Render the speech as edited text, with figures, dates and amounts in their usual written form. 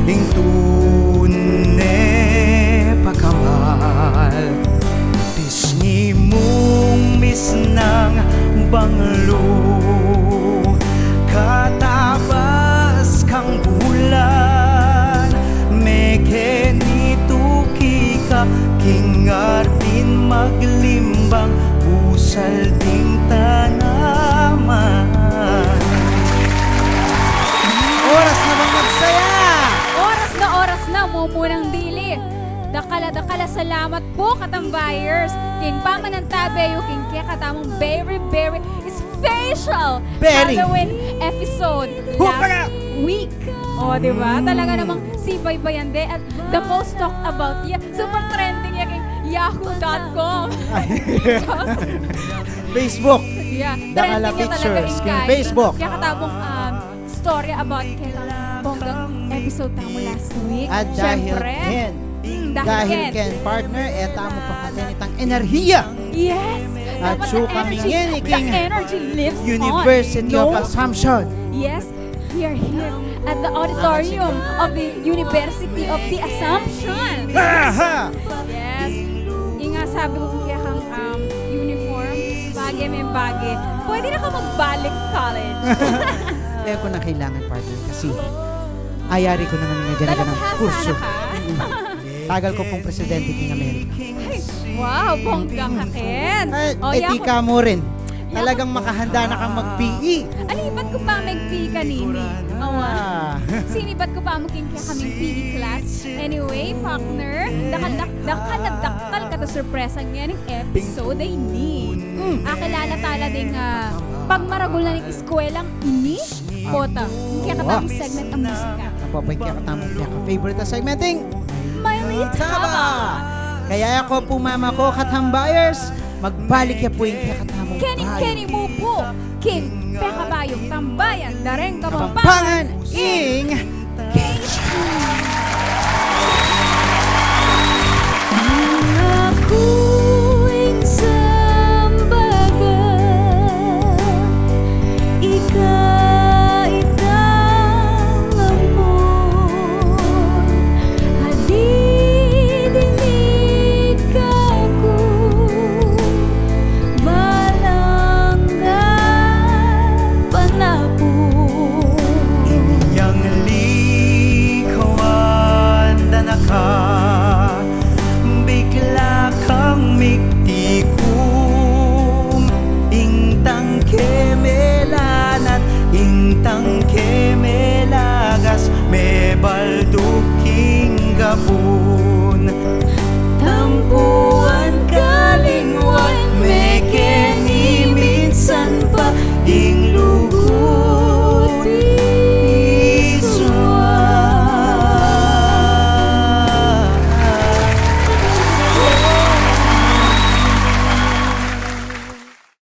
Hingtune pakamal Pisngi mong misnang banglo Katabas kang bulan Meke nituki ka Kingartin maglimbang Pusal ding tanaman Oras na bang magsaya? Oras na, mumunang dili. Dakala salamat po katambayers. King Pamanantabeyo, King Kaya katamong very special Halloween episode last week. O, diba? Talaga namang si Baybayande at the most talked about super trending yung yahoo.com. Facebook. Yeah, Dakala trending niya talaga Pictures, yung King kahit. Facebook. Kaya katabong story about kailang bonggang episode tamo last week. At dahil Ken, dahil Ken partner, tamo pa natin itang enerhiya. Yes! At dapat so the kami energy- yan, the energy lives University on. of Assumption. Yes, we are here at the auditorium of the University of the Assumption. Aha! Yes. Yung nga sabi ko kung kaya kang uniform, bagay may bagay. Pwede na ka magbalik college. Kaya ko na kailangan partner kasi ayari ko naman nga ganaga ng kurso. Dalawhasa na ka. Tagal ko pong presidente ng Amerika. Ay, wow, bongga ka, Ken. Etika mo rin. Talagang makahanda na kang mag-PE. Alibat ko pa mag-PE kanini. Ah. Sinibat ko pa maging kaya kaming PE class. Anyway, partner, dakal ka to surpresa nga ng episode ay ni. Akilala tala ding pagmaragol na ng eskwelang ini. Kota, kaya katamang segment ang musika. Napapay kaya katamang kaya ka-favorite na segmenting. Miley Taba! Kaya ako po mama ko, katambayers, magbalik ya po yung kaya katamang Kenny mo po, King Pekabayong Tambayan, Dareng Kapampangan Kapampangan, ing